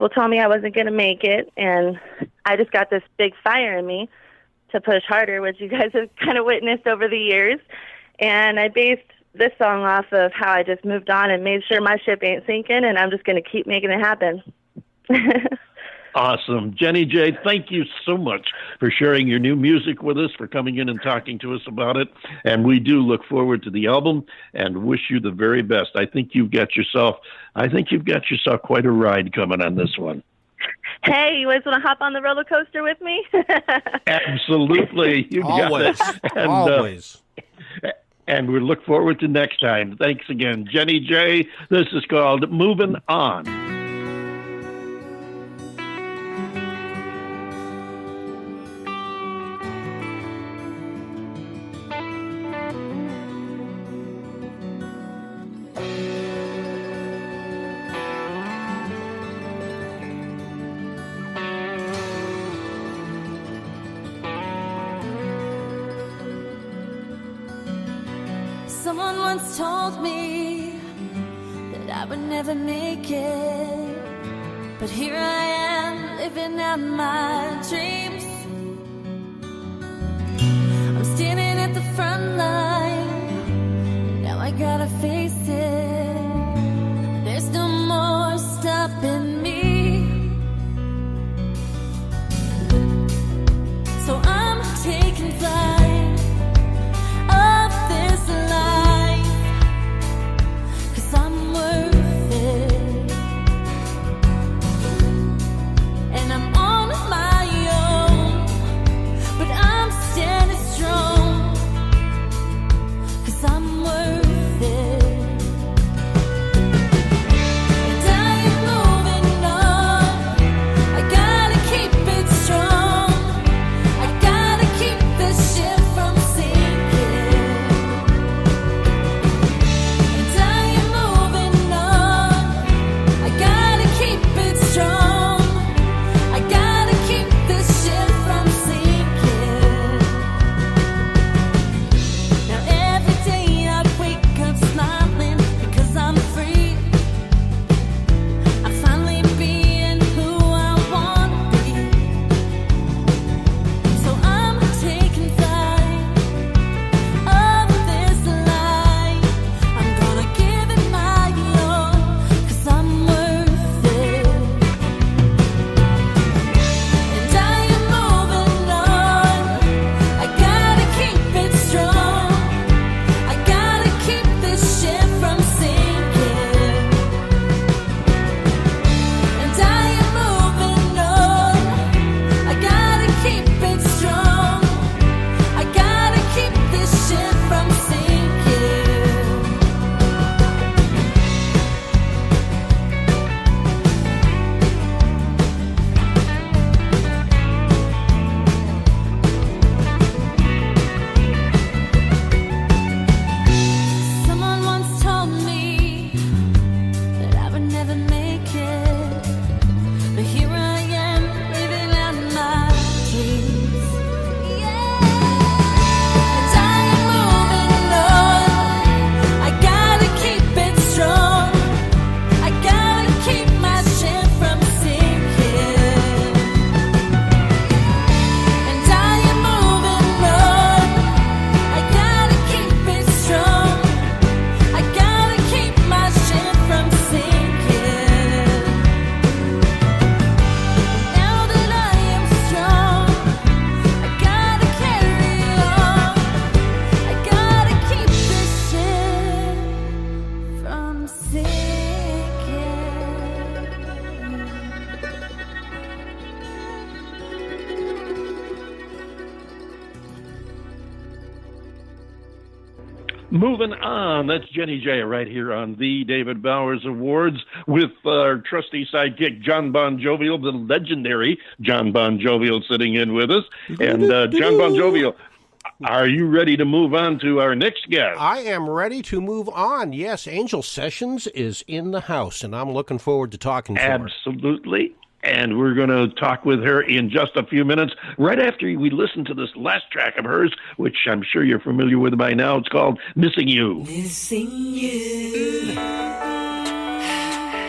told me I wasn't going to make it, and I just got this big fire in me to push harder, which you guys have kind of witnessed over the years. And I based this song off of how I just moved on and made sure my ship ain't sinking, and I'm just going to keep making it happen. Awesome. Jennie J, thank you so much for sharing your new music with us, for coming in and talking to us about it. And we do look forward to the album and wish you the very best. I think you've got yourself quite a ride coming on this one. Hey, you guys want to hop on the roller coaster with me? Absolutely. You always. got it. And, always. And we look forward to next time. Thanks again, Jennie J. This is called Moving On. Someone once told me that I would never make it, but here I am living out my dreams. I'm standing at the front line, now I gotta face it. There's no more stopping me, so I'm taking flight of this life, 'cause I'm worth it, and I'm on my own, but I'm standing strong, 'cause I'm worth it. And I am moving on, I gotta keep it strong, I gotta keep this ship from sinking. And I am moving on, I gotta keep it strong, I gotta keep this ship from sinking. Now every day I wake up smiling because I'm free. I'm finally being who I wanna be. So I'm taking flight of this life. I'm gonna give it my all, 'cause I'm worth it. And I am moving on, I gotta keep it strong, I gotta keep this ship from sinking. And I am moving on, I gotta keep it strong, I gotta keep this ship from sinking. Someone once told me that I would never make it, but here I am living out my dreams. Yeah. And I am moving on, I gotta keep it strong, I gotta keep my ship from sinking. And I am moving on, I gotta keep it strong, I gotta keep my ship from sinking. Now that I am strong, I gotta carry on, I gotta keep this ship from sinking. Moving on, that's Jennie J right here on the David Bowers Awards with our trusty sidekick, John Bon Jovial, the legendary John Bon Jovial sitting in with us. And John Bon Jovial, are you ready to move on to our next guest? I am ready to move on. Yes, Angel Sessions is in the house, and I'm looking forward to talking to her. Absolutely. And we're going to talk with her in just a few minutes, right after we listen to this last track of hers, which I'm sure you're familiar with by now. It's called Missing You. Missing you.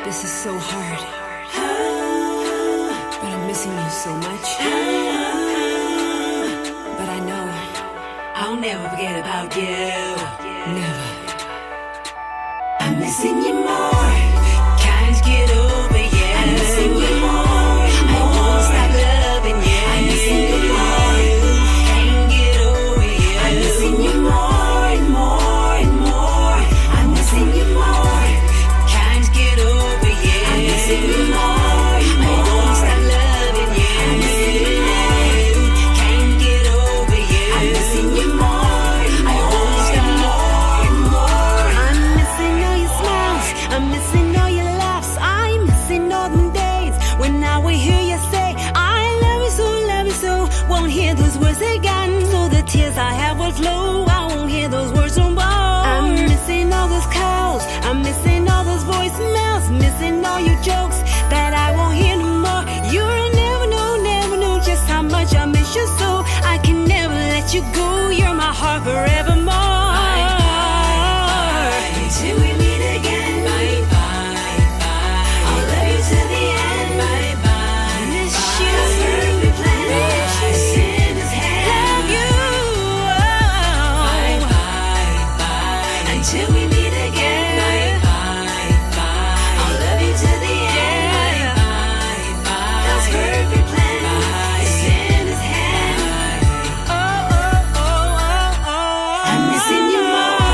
This is so hard. missing you so much. But I know I'll never forget about you. Never. I'm missing you more. Can't get over you. I'm missing you more. I won't stop loving you. I'm missing you more. Can't get over you. I'm missing you more and more and more. I'm missing you more. Can't get over you. I'm missing you more. I won't stop loving you. I'm missing you more. Can't get over you. I'm missing you more. I won't stop more and more. I'm missing all your smiles. I'm missing all your laughs. I'm missing all them days when I will hear you say, I love you so, love you so. Won't hear those words again, so the tears I have will flow. I won't hear those words no more. I'm missing all those calls. I'm missing all those voicemails. Missing all your jokes that I won't hear no more. You'll never know just how much I miss you so. I can never let you go. You're my heart forevermore. Till we meet again. Bye bye bye. I'll love you to the end. Bye bye. Miss you. That's perfect plan. It's in His hand. Love you. Bye bye bye. Until we meet again. Bye bye bye. I'll love you to the end. Bye bye bye. That's perfect plan. It's in His hand. I'm missing you more.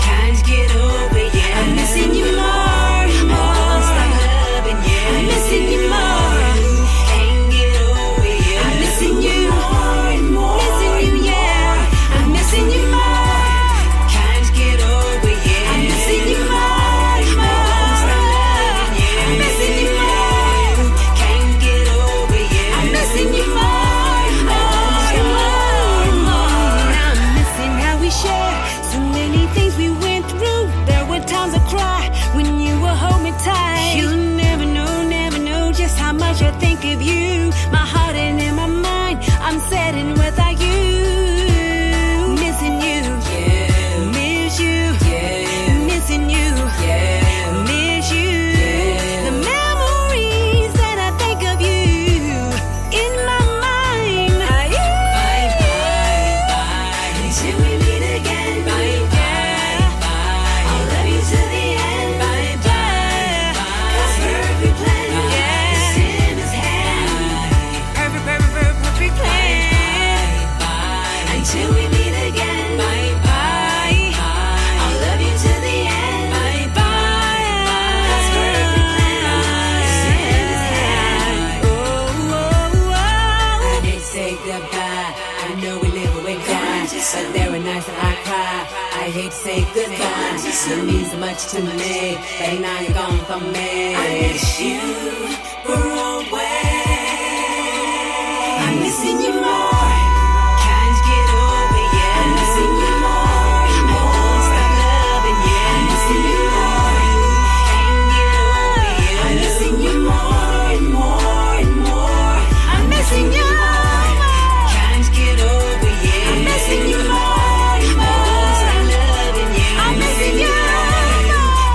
Can't get over you. I'm missing you more. I won't stop loving you. I'm missing you more. Can't get over you. I'm missing you more and more. Missing you, yeah. I'm missing you more. Can't get over you. I'm missing you more. I won't stop loving you. I'm missing you more. Can't get over you. I'm missing you more. I won't stop loving you. I'm missing how we share so many things we went through. There were times I cry when you would hold me tight. You'll never know just how much I think of you. My heart and in my mind, I'm setting without you. Missing you, yeah. Miss you, yeah. Missing you, yeah. Miss you, yeah. The memories that I think of you in my mind. Bye bye bye. Until we meet again. Bye bye bye. I'll love you to the end. Bye bye bye. God's perfect plan. It's in His hand. Perfect plan. Until we meet again. Bye bye. I'll love you to the end. Bye bye. God's perfect plan. It's in His hand. I hate to say goodbye. I know we live and we die, but there are nights that I cry. I hate to say goodbye. It means so much to me, but now you're gone from me. I miss you for always. I'm missing you more. Can't get over you. I'm missing you more. I won't stop loving you. I'm missing you more. Can't get over you. I'm missing you more and more and more. I'm missing you more. Can't get over you. I'm missing you more. I won't stop loving you. I'm missing you more.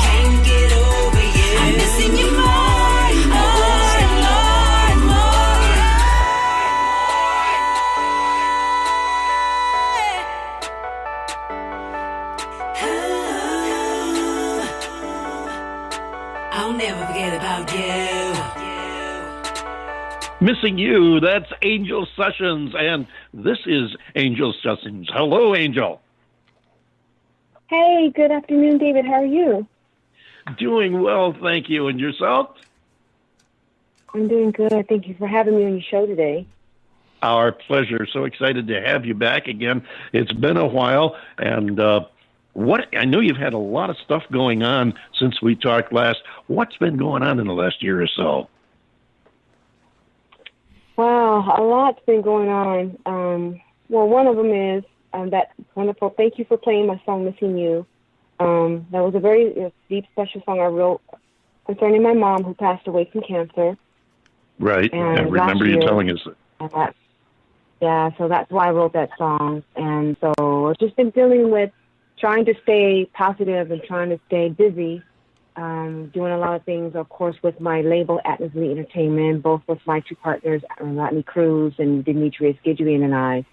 Can't get over you. I'm missing you more. I won't stop loving you. I'll never forget about you. Missing You, that's Angel Sessions, and this is Angel Sessions. Hello, Angel. Hey, good afternoon, David. How are you? Doing well, thank you. And yourself? I'm doing good. Thank you for having me on your show today. Our pleasure. So excited to have you back again. It's been a while, and I know you've had a lot of stuff going on since we talked last. What's been going on in the last year or so? Wow, a lot's been going on. Well, one of them is that wonderful. Thank you for playing my song, Missing You. That was a very deep, special song I wrote concerning my mom who passed away from cancer. Right. I remember you telling us that. Yeah, so that's why I wrote that song. And so I've just been dealing with trying to stay positive and trying to stay busy doing a lot of things, of course, with my label, Atlas Lee Entertainment, both with my two partners, Rodney Cruz and Demetrius Gidrian and I,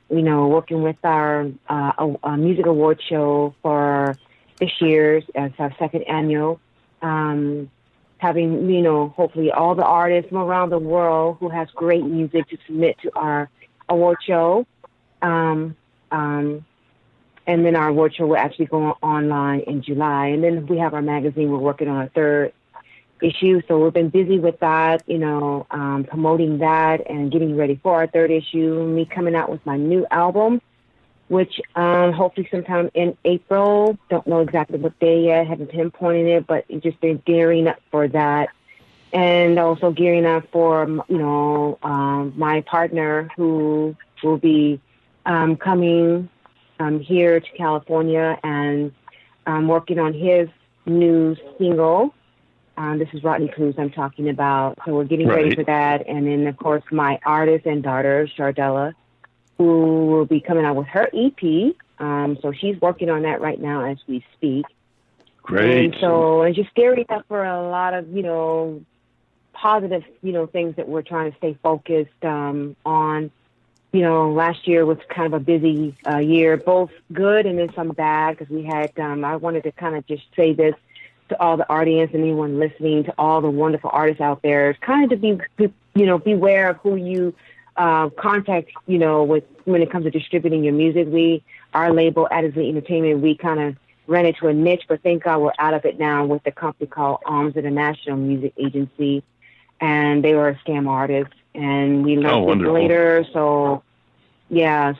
working with our music award show for this year's, it's our second annual, having, hopefully all the artists from around the world who has great music to submit to our award show. And then our award show will actually go online in July. And then we have our magazine. We're working on a third issue. So we've been busy with that, promoting that and getting ready for our third issue. Me coming out with my new album, which hopefully sometime in April. Don't know exactly what day yet. Haven't pinpointed it, but just been gearing up for that. And also gearing up for, my partner who will be coming here to California and working on his new single. This is Rodney Cruz I'm talking about. So we're getting ready for that. And then, of course, my artist and daughter, Shardella, who will be coming out with her EP. So she's working on that right now as we speak. Great. And just gearing up for a lot of, positive, things that we're trying to stay focused on. Last year was kind of a busy year, both good and then some bad, because we had, I wanted to kind of just say this to all the audience and anyone listening, to all the wonderful artists out there, kind of to beware of who you contact, with when it comes to distributing your music. Our label, Addison Entertainment, we kind of ran into a niche, but thank God we're out of it now with the company called Arms International Music Agency, and they were a scam artist, and we learned this later. So I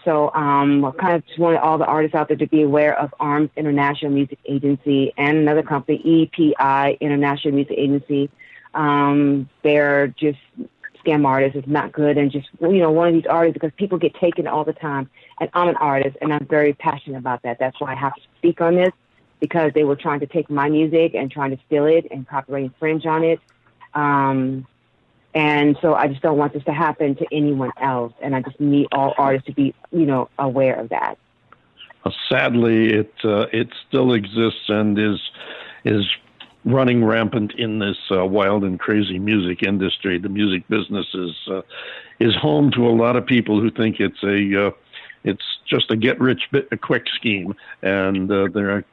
kind of just wanted all the artists out there to be aware of Arms International Music Agency and another company, EPI International Music Agency. They're just scam artists. It's not good. And just, one of these artists, because people get taken all the time. And I'm an artist, and I'm very passionate about that. That's why I have to speak on this, because they were trying to take my music and trying to steal it and copyright infringe on it. And so I just don't want this to happen to anyone else. And I just need all artists to be, aware of that. Sadly, it still exists and is running rampant in this wild and crazy music industry. The music business is home to a lot of people who think it's just a get-rich-quick scheme, and there are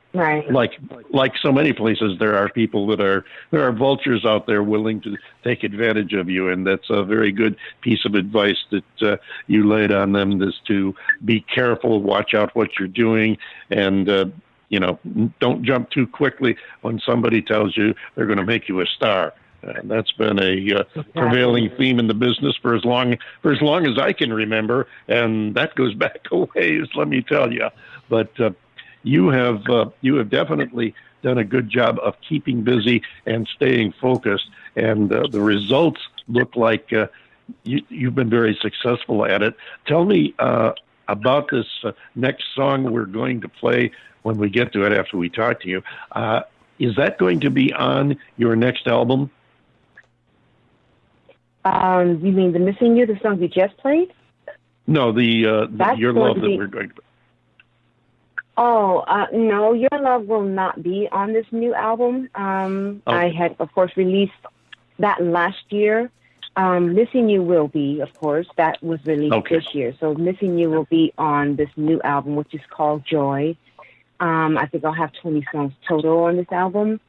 like so many places, there are people there are vultures out there willing to take advantage of you, and that's a very good piece of advice that you laid on them, is to be careful, watch out what you're doing, and don't jump too quickly when somebody tells you they're going to make you a star. That's been a prevailing theme in the business for as long as I can remember, and that goes back a ways, let me tell you. But you have definitely done a good job of keeping busy and staying focused, and the results look like you've been very successful at it. Tell me about this next song we're going to play when we get to it after we talk to you. Is that going to be on your next album? You mean the Missing You, the song you just played? No, the Your Love that we're going to. No, Your Love will not be on this new album. I had, of course, released that last year. Missing You will be, of course. That was released this year. So Missing You will be on this new album, which is called Joy. I think I'll have 20 songs total on this album.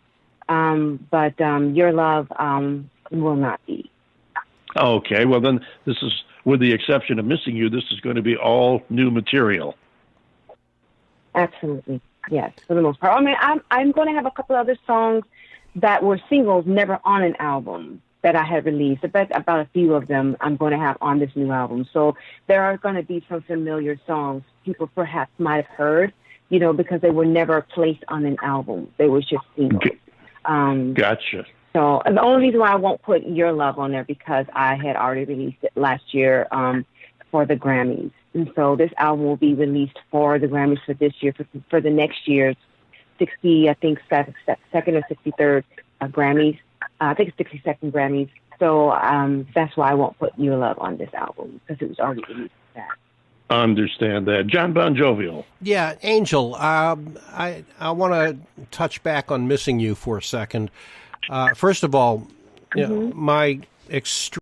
But Your Love will not be. Okay, well then this is, with the exception of Missing You, this is going to be all new material. Absolutely, yes, for the most part. I mean, I'm going to have a couple other songs that were singles, never on an album, that I had released. About a few of them I'm going to have on this new album. So there are going to be some familiar songs people perhaps might have heard, because they were never placed on an album. They were just singles. Gotcha. So the only reason why I won't put Your Love on there, because I had already released it last year for the Grammys. And so this album will be released for the Grammys for this year, for the next year's 60, I think, second or 63rd Grammys. I think it's 62nd Grammys. So that's why I won't put Your Love on this album, because it was already released for that. Understand that. John Bon Jovial. Yeah, Angel, I want to touch back on Missing You for a second. First of all, you know, my extreme